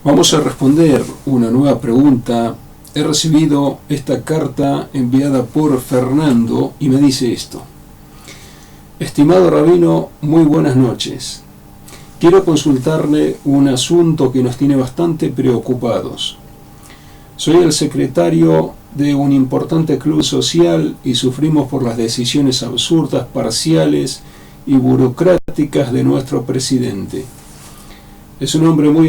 Vamos a responder una nueva pregunta. He recibido esta carta enviada por Fernando y me dice esto. Estimado rabino, muy buenas noches. Quiero consultarle un asunto que nos tiene bastante preocupados. Soy el secretario de un importante club social y sufrimos por las decisiones absurdas, parciales y burocráticas de nuestro presidente. Es un hombre muy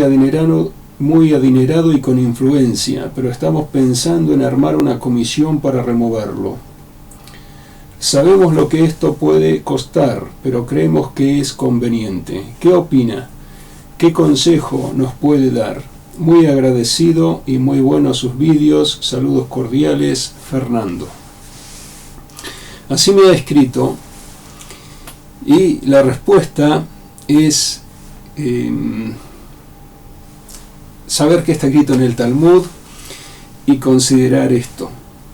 adinerado y con influencia, pero estamos pensando en armar una comisión para removerlo. Sabemos lo que esto puede costar, pero creemos que es conveniente. ¿Qué opina? ¿Qué consejo nos puede dar? Muy agradecido y muy buenos sus vídeos. Saludos cordiales, Fernando. Así me ha escrito y la respuesta es saber qué está escrito en el Talmud y considerar esto.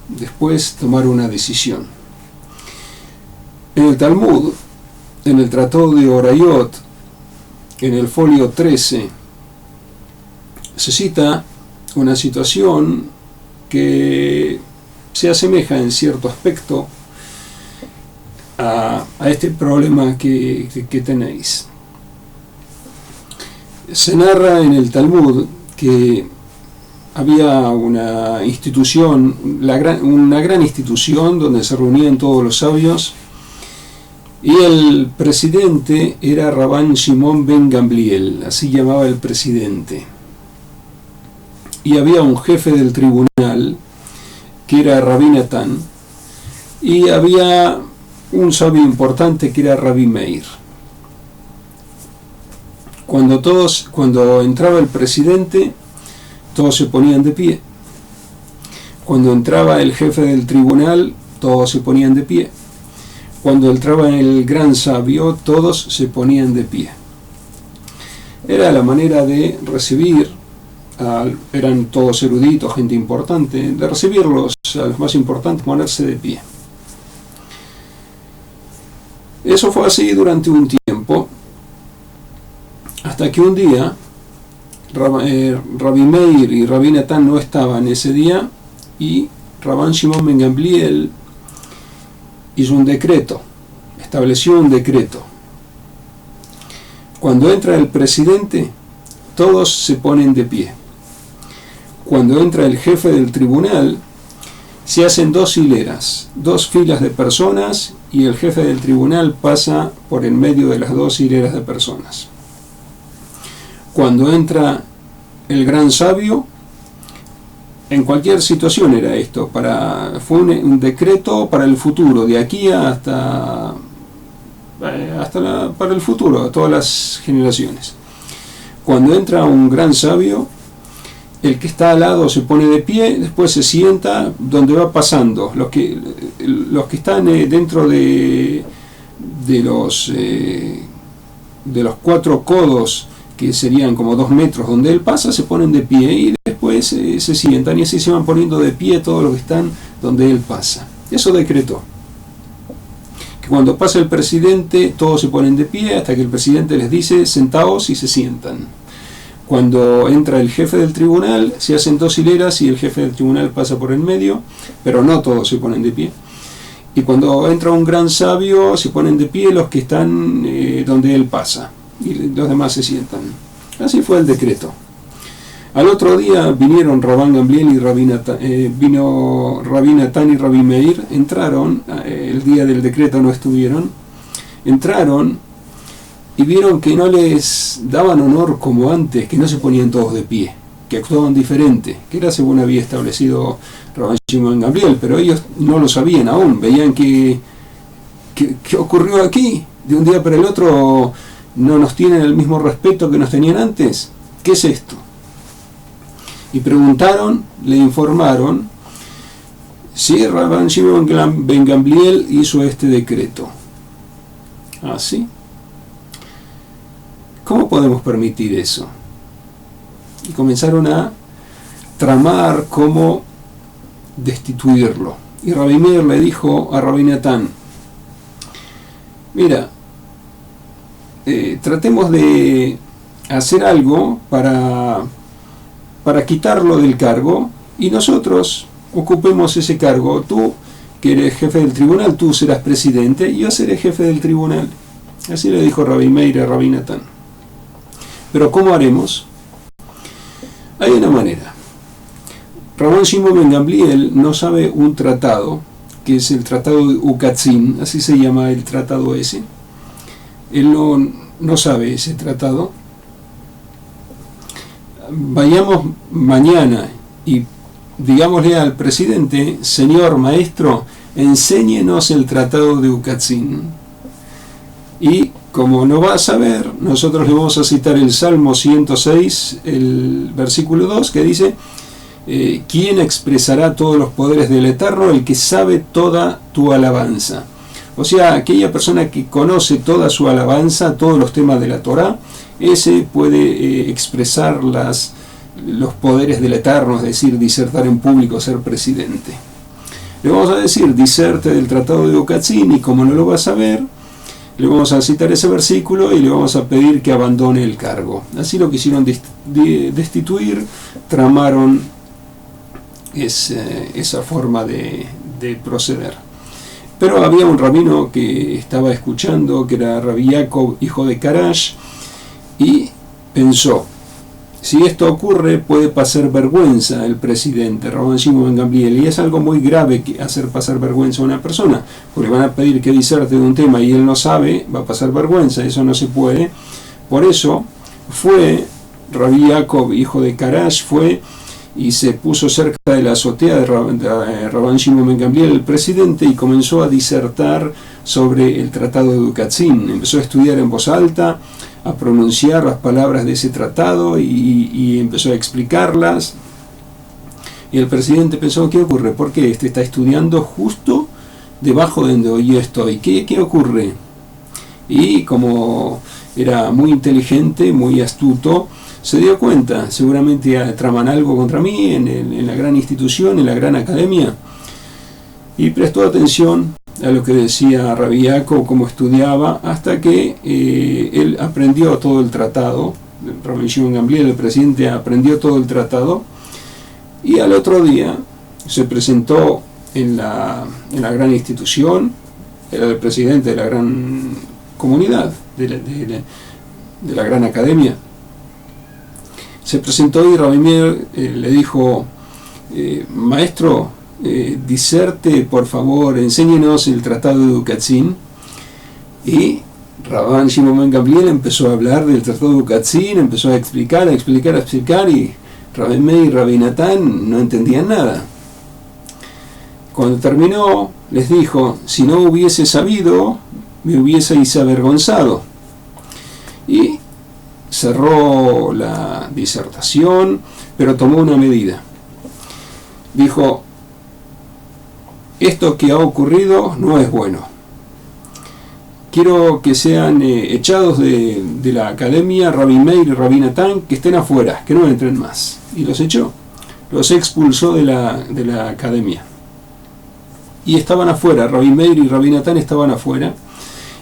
Después tomar una decisión. En el Talmud, en el Tratado de Orayot, en el folio 13, se cita una situación que se asemeja en cierto aspecto a este problema que tenéis. Se narra en el Talmud que había una institución, una gran institución donde se reunían todos los sabios, y el presidente era Rabban Shimon ben Gamliel, así llamaba el presidente. Y había un jefe del tribunal, que era Rabbi Natán, y había un sabio importante que era Rabbi Meir. Cuando entraba el presidente, todos se ponían de pie. Cuando entraba el jefe del tribunal, todos se ponían de pie. Cuando entraba el gran sabio, todos se ponían de pie. Era la manera de recibir, eran todos eruditos, gente importante, de recibirlos a los más importantes, ponerse de pie. Eso fue así durante un tiempo, hasta que un día Rabbi Meir y Rabbi Natán no estaban ese día y Rabban Shimon ben Gamliel hizo un decreto, estableció un decreto. Cuando entra el presidente, todos se ponen de pie. Cuando entra el jefe del tribunal, se hacen dos hileras, dos filas de personas, y el jefe del tribunal pasa por en medio de las dos hileras de personas. Cuando entra el gran sabio, en cualquier situación era esto, fue un decreto para el futuro, de aquí para el futuro, a todas las generaciones. Cuando entra un gran sabio, el que está al lado se pone de pie, después se sienta donde va pasando. Los que están dentro de los 4 codos, que serían como 2 metros donde él pasa, se ponen de pie y después se sientan, y así se van poniendo de pie todos los que están donde él pasa. Eso decretó que cuando pasa el presidente todos se ponen de pie hasta que el presidente les dice sentaos, y se sientan. Cuando entra el jefe del tribunal se hacen dos hileras y el jefe del tribunal pasa por el medio, pero no todos se ponen de pie. Y cuando entra un gran sabio se ponen de pie los que están donde él pasa, y los demás se sientan. Así fue el decreto. Al otro día vinieron Rabban Gamliel y vino Rabbi Natán y Rabbi Meir, entraron, el día del decreto no estuvieron, entraron y vieron que no les daban honor como antes, que no se ponían todos de pie, que actuaban diferente, que era según había establecido Rabban Shimon ben Gamliel, pero ellos no lo sabían aún, veían que ocurrió aquí, de un día para el otro no nos tienen el mismo respeto que nos tenían antes. ¿Qué es esto? Y preguntaron, le informaron, sí, Rabban Shimon ben Gamliel hizo este decreto. ¿Ah, sí? ¿Cómo podemos permitir eso? Y comenzaron a tramar cómo destituirlo. Y Rabbi Meir le dijo a Rabbi Natán, mira, tratemos de hacer algo para para quitarlo del cargo y nosotros ocupemos ese cargo. Tú, que eres jefe del tribunal, tú serás presidente y yo seré jefe del tribunal. Así le dijo Rabbi Meir a Rabbi Natán. Pero ¿cómo haremos? Hay una manera. Rabban Shimon ben Gamliel no sabe un tratado, que es el tratado de Ukatzin, así se llama el tratado ese. Él no sabe ese tratado. Vayamos mañana y digámosle al presidente: señor maestro, enséñenos el tratado de Ukatzin. Y como no va a saber, nosotros le vamos a citar el Salmo 106, el versículo 2, que dice: ¿quién expresará todos los poderes del Eterno? El que sabe toda tu alabanza. O sea, aquella persona que conoce toda su alabanza, todos los temas de la Torá, ese puede expresar los poderes del Eterno, es decir, disertar en público, ser presidente. Le vamos a decir: diserte del tratado de Ukatzin, y como no lo va a saber, le vamos a citar ese versículo y le vamos a pedir que abandone el cargo. Así lo quisieron destituir, tramaron esa forma de proceder. Pero había un rabino que estaba escuchando, que era Rabbi Jacob, hijo de Karash, y pensó: si esto ocurre, puede pasar vergüenza el presidente, Rabban Shimon ben Gamliel, y es algo muy grave hacer pasar vergüenza a una persona, porque van a pedir que diserte de un tema y él no sabe, va a pasar vergüenza, eso no se puede. Por eso fue Rabbi Jacob, hijo de Karash, fue y se puso cerca de la azotea de Rabban Shimon ben Gamliel, el presidente, y comenzó a disertar sobre el tratado de Ukatzin. Empezó a estudiar en voz alta, a pronunciar las palabras de ese tratado y empezó a explicarlas. Y el presidente pensó: ¿qué ocurre? ¿Por qué este está estudiando justo debajo de donde yo estoy? ¿Qué ocurre? Y como era muy inteligente, muy astuto, se dio cuenta: seguramente traman algo contra mí en la gran institución, en la gran academia. Y prestó atención a lo que decía Rabbi Jacob, cómo estudiaba, hasta que él aprendió todo el tratado. Rabban Shimon ben Gamliel, el presidente, aprendió todo el tratado, y al otro día se presentó en la gran institución. Era el presidente de la gran comunidad, de la gran academia. Se presentó y Rabbi Meir le dijo: maestro, diserte, por favor, enséñenos el tratado de Ukatzin. Y Rabban Shimon ben Gamliel empezó a hablar del tratado de Ukatzin, empezó a explicar, y Rabbi Meir y Rabbi Natán no entendían nada. Cuando terminó, les dijo: si no hubiese sabido, me hubieseis avergonzado. Y cerró la disertación, pero tomó una medida. Dijo: esto que ha ocurrido no es bueno. Quiero que sean echados de la academia Rabbi Meir y Rabbi Natán, que estén afuera, que no entren más. Y los echó, los expulsó de la academia. Y estaban afuera, Rabbi Meir y Rabbi Natán estaban afuera,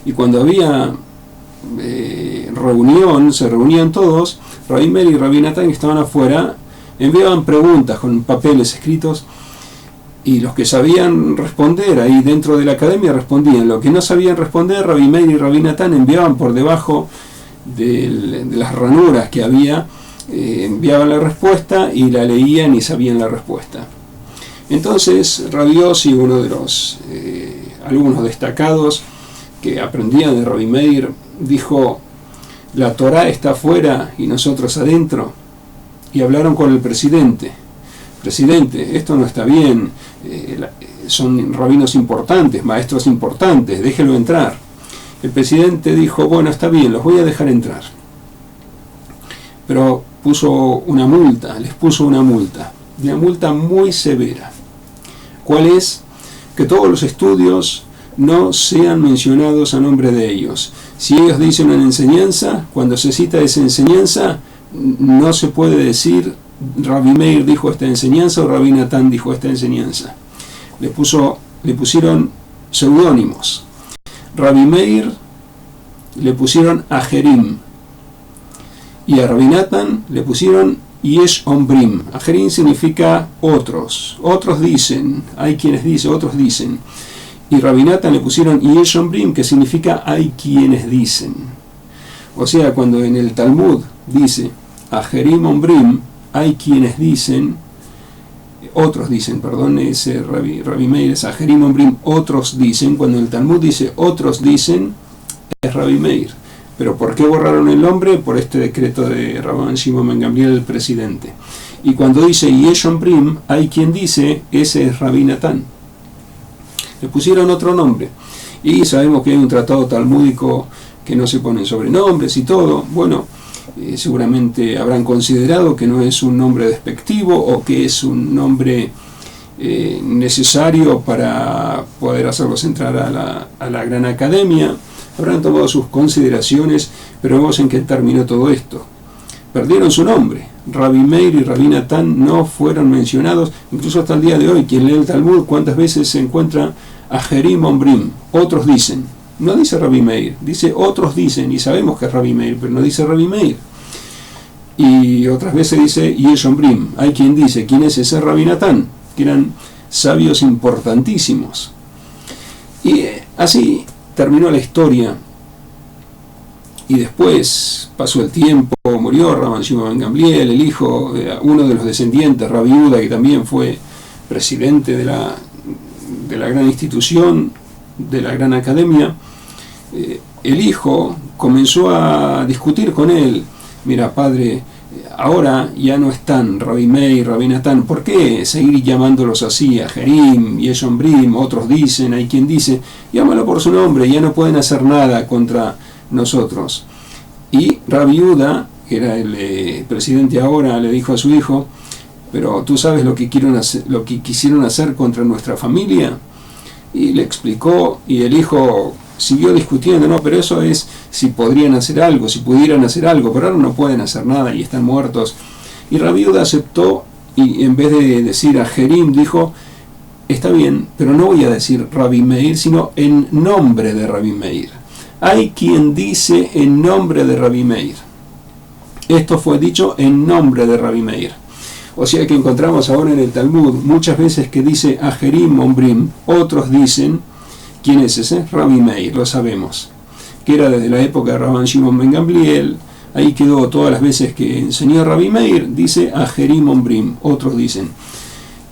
y cuando había reunión, se reunían todos, Rabbi Meir y Rabbi Natán, que estaban afuera, enviaban preguntas con papeles escritos, y los que sabían responder ahí dentro de la academia respondían. Los que no sabían responder, Rabbi Meir y Rabbi Natán enviaban por debajo de las ranuras que había, enviaban la respuesta y la leían y sabían la respuesta. Entonces Rabbi Yossi, uno de los alumnos destacados que aprendían de Rabbi Meir, dijo: la Torá está afuera y nosotros adentro. Y hablaron con el presidente: presidente, esto no está bien, son rabinos importantes, maestros importantes, déjelo entrar. El presidente dijo: bueno, está bien, los voy a dejar entrar. Pero les puso una multa muy severa. ¿Cuál es? Que todos los estudios no sean mencionados a nombre de ellos. Si ellos dicen una enseñanza, cuando se cita esa enseñanza, no se puede decir Rabbi Meir dijo esta enseñanza o Rabbi Natán dijo esta enseñanza. Le pusieron seudónimos. Rabbi Meir le pusieron Ajerim y a Rabbi Natán le pusieron Yesh Ombrim. Ajerim significa otros. Otros dicen, hay quienes dicen, otros dicen. Y Rabbi Natan le pusieron Yesh Ombrim, que significa hay quienes dicen. O sea, cuando en el Talmud dice Ajerim Ombrim, hay quienes dicen, otros dicen, perdón, ese Rabbi Meir es Ajerim Ombrim, otros dicen. Cuando el Talmud dice otros dicen, es Rabbi Meir. Pero ¿por qué borraron el nombre? Por este decreto de Rabban Shimon ben Gamliel, el presidente. Y cuando dice Yesh Ombrim, hay quien dice, ese es Rabbi Natan. Le pusieron otro nombre. Y sabemos que hay un tratado talmúdico que no se ponen sobrenombres y todo. Bueno, seguramente habrán considerado que no es un nombre despectivo o que es un nombre necesario para poder hacerlos entrar a la gran academia. Habrán tomado sus consideraciones, pero vemos en qué terminó todo esto. Perdieron su nombre. Rabbi Meir y Rabbi Natan no fueron mencionados, incluso hasta el día de hoy. Quien lee el Talmud, ¿cuántas veces se encuentra Ajerim Ombrim? Otros dicen. No dice Rabbi Meir, dice otros dicen, y sabemos que es Rabbi Meir, pero no dice Rabbi Meir. Y otras veces dice Yesh Ombrim. Hay quien dice, ¿quién es ese Rabbi Natan? Que eran sabios importantísimos. Y así terminó la historia, y después pasó el tiempo, murió Rabban Shimon ben Gamliel, el hijo, uno de los descendientes, Rabbi Yehuda, que también fue presidente de la gran institución, de la gran academia. El hijo comenzó a discutir con él: mira, padre, ahora ya no están Rabbi Meir, Rabbi Natan, ¿por qué seguir llamándolos así? Ajerim, Yesh Ombrim, otros dicen, hay quien dice, llámalo por su nombre, ya no pueden hacer nada contra nosotros. Y Rabbi Yehuda, que era el presidente ahora, le dijo a su hijo: pero tú sabes lo que quisieron hacer contra nuestra familia. Y le explicó, y el hijo siguió discutiendo: no, pero eso es si podrían hacer algo, si pudieran hacer algo, pero ahora no pueden hacer nada y están muertos. Y Rabbi Yehuda aceptó, y en vez de decir Ajerim, dijo: está bien, pero no voy a decir Rabbi Meir, sino en nombre de Rabbi Meir. Hay quien dice en nombre de Rabbi Meir. Esto fue dicho en nombre de Rabbi Meir. O sea que encontramos ahora en el Talmud muchas veces que dice Ajerim Ombrim, otros dicen. ¿Quién es ese? Rabbi Meir, lo sabemos, que era desde la época de Rabban Shimon ben Gamliel. Ahí quedó todas las veces que enseñó Rabbi Meir, dice Ajerim Ombrim, otros dicen.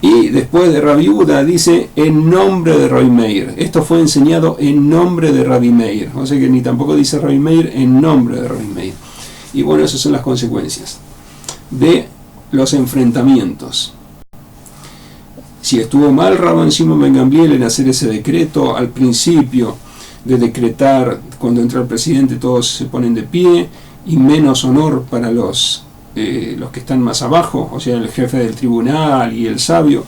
Y después de Rabbi Yehuda dice en nombre de Rabbi Meir. Esto fue enseñado en nombre de Rabbi Meir. O sea que ni tampoco dice Rabbi Meir en nombre de Rabbi Meir. Y bueno, esas son las consecuencias de los enfrentamientos. Si estuvo mal Rabban Shimon ben Gamliel en hacer ese decreto al principio de decretar, cuando entra el presidente todos se ponen de pie, y menos honor para los que están más abajo, o sea, el jefe del tribunal y el sabio.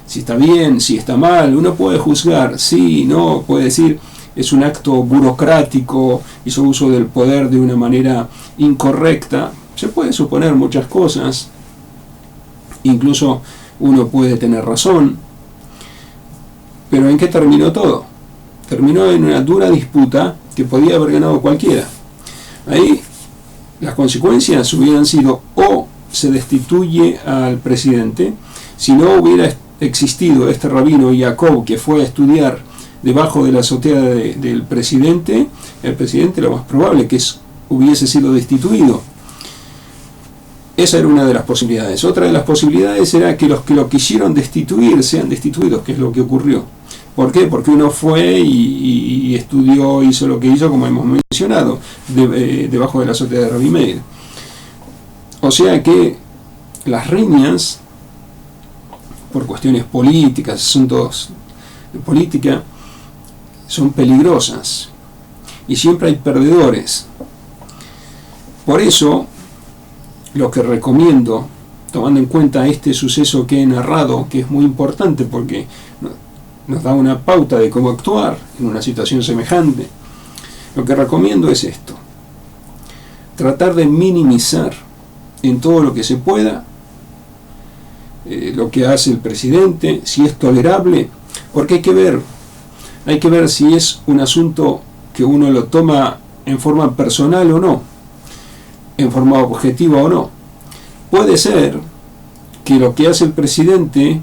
Si está bien, si está mal, uno puede juzgar, sí, no, puede decir es un acto burocrático, hizo uso del poder de una manera incorrecta. Se puede suponer muchas cosas, incluso uno puede tener razón, pero ¿en qué terminó todo? Terminó en una dura disputa que podía haber ganado cualquiera. Ahí las consecuencias hubieran sido: o se destituye al presidente. Si no hubiera existido este rabino Jacob, que fue a estudiar debajo de la azotea del presidente, el presidente lo más probable que hubiese sido destituido. Esa era una de las posibilidades. Otra de las posibilidades era que los que lo quisieron destituir sean destituidos, que es lo que ocurrió. ¿Por qué? Porque uno fue y estudió, hizo lo que hizo, como hemos mencionado, debajo de la azotea de Rabbi Meir. O sea que las riñas, por cuestiones políticas, asuntos de política, son peligrosas. Y siempre hay perdedores. Por eso, lo que recomiendo, tomando en cuenta este suceso que he narrado, que es muy importante porque nos da una pauta de cómo actuar en una situación semejante, lo que recomiendo es esto: tratar de minimizar en todo lo que se pueda lo que hace el presidente, si es tolerable, porque hay que ver si es un asunto que uno lo toma en forma personal o no, en forma objetiva o no. puede ser que lo que hace el presidente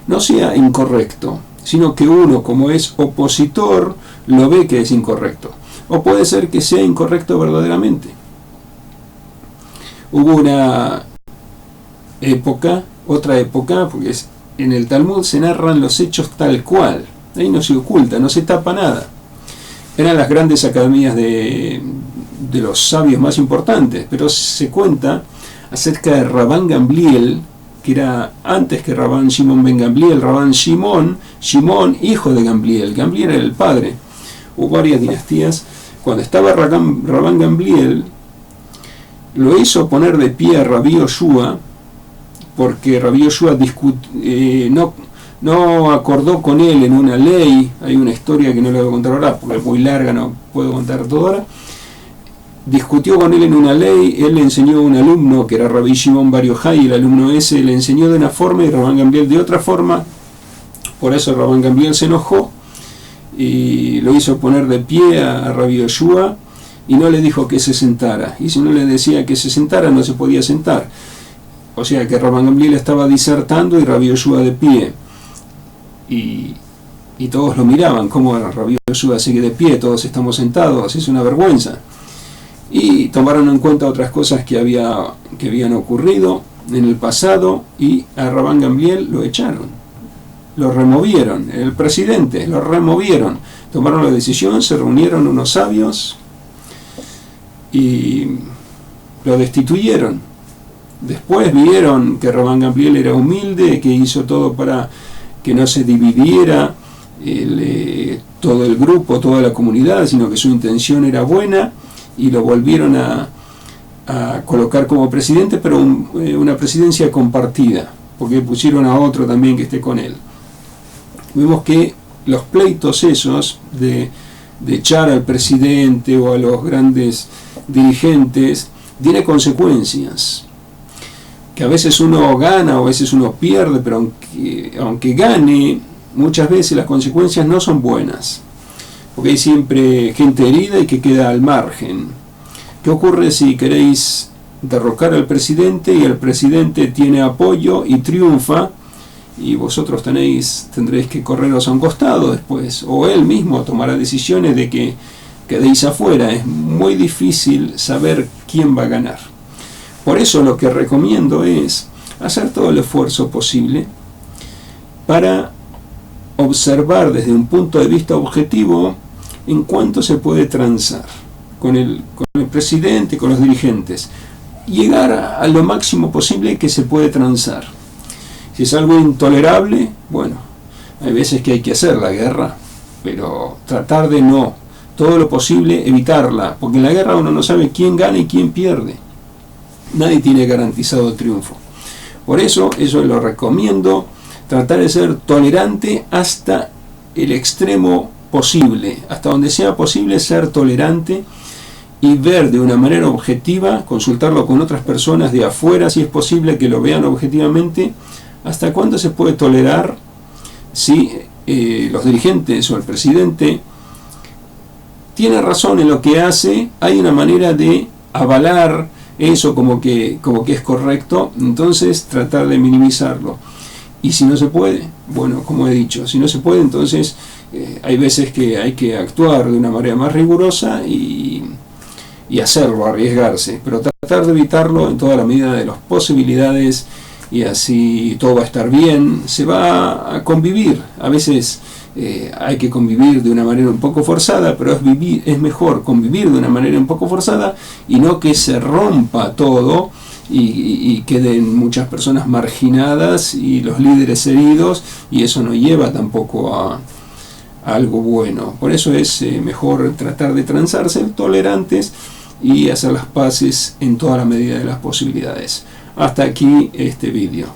no sea incorrecto, sino que uno, como es opositor, lo ve que es incorrecto. O puede ser que sea incorrecto verdaderamente. Hubo una época, otra época, porque en el Talmud se narran los hechos tal cual. Ahí no se oculta, no se tapa nada. Eran las grandes academias de los sabios más importantes, pero se cuenta acerca de Rabban Gamliel, que era antes que Rabban Shimon ben Gamliel, Rabban Shimon, hijo de Gamliel. Gamliel era el padre. Hubo varias dinastías. Cuando estaba Rabban Gamliel, lo hizo poner de pie a Rabbi Yoshua, porque Rabbi Yoshua no acordó con él en una ley. Hay una historia que no le voy a contar ahora, porque es muy larga, no puedo contar todo ahora. Discutió con él en una ley, él le enseñó a un alumno, que era Rabbi Shimon bar Yochai, el alumno ese le enseñó de una forma y Rabban Gamliel de otra forma. Por eso Rabban Gamliel se enojó y lo hizo poner de pie a Rabbi Yoshua y no le dijo que se sentara. Y si no le decía que se sentara, no se podía sentar. O sea que Rabban Gamliel estaba disertando y Rabbi Yoshua de pie. Y todos lo miraban, como Rabbi Yoshua sigue de pie, todos estamos sentados, es una vergüenza. Y tomaron en cuenta otras cosas que habían ocurrido en el pasado y a Rabban Gamliel lo echaron, lo removieron, el presidente lo removieron, tomaron la decisión, se reunieron unos sabios y lo destituyeron. Después vieron que Rabban Gamliel era humilde, que hizo todo para que no se dividiera todo el grupo, toda la comunidad, sino que su intención era buena, y lo volvieron a colocar como presidente, pero una presidencia compartida, porque pusieron a otro también que esté con él. Vemos que los pleitos esos de echar al presidente o a los grandes dirigentes tiene consecuencias, que a veces uno gana o a veces uno pierde, pero aunque gane, muchas veces las consecuencias no son buenas, porque hay siempre gente herida y que queda al margen. ¿Qué ocurre si queréis derrocar al presidente y el presidente tiene apoyo y triunfa y vosotros tendréis que correros a un costado después, o él mismo tomará decisiones de que quedéis afuera? Es muy difícil saber quién va a ganar. Por eso lo que recomiendo es hacer todo el esfuerzo posible para observar desde un punto de vista objetivo en cuánto se puede transar con el presidente, con los dirigentes, llegar a lo máximo posible que se puede transar. Si es algo intolerable, bueno, hay veces que hay que hacer la guerra, pero tratar de no, todo lo posible evitarla, porque en la guerra uno no sabe quién gana y quién pierde. Nadie tiene garantizado el triunfo. Por eso lo recomiendo, tratar de ser tolerante hasta el extremo posible, hasta donde sea posible ser tolerante y ver de una manera objetiva, consultarlo con otras personas de afuera si es posible que lo vean objetivamente, hasta cuándo se puede tolerar si los dirigentes o el presidente tiene razón en lo que hace, hay una manera de avalar eso como que es correcto, entonces tratar de minimizarlo. Y si no se puede, bueno, como he dicho, si no se puede, entonces hay veces que hay que actuar de una manera más rigurosa y hacerlo, arriesgarse, pero tratar de evitarlo en toda la medida de las posibilidades, y así todo va a estar bien. Se va a convivir, a veces hay que convivir de una manera un poco forzada, pero es mejor convivir de una manera un poco forzada y no que se rompa todo y queden muchas personas marginadas y los líderes heridos, y eso no lleva tampoco a algo bueno. Por eso es mejor tratar de transar, ser tolerantes y hacer las paces en toda la medida de las posibilidades. Hasta aquí este vídeo.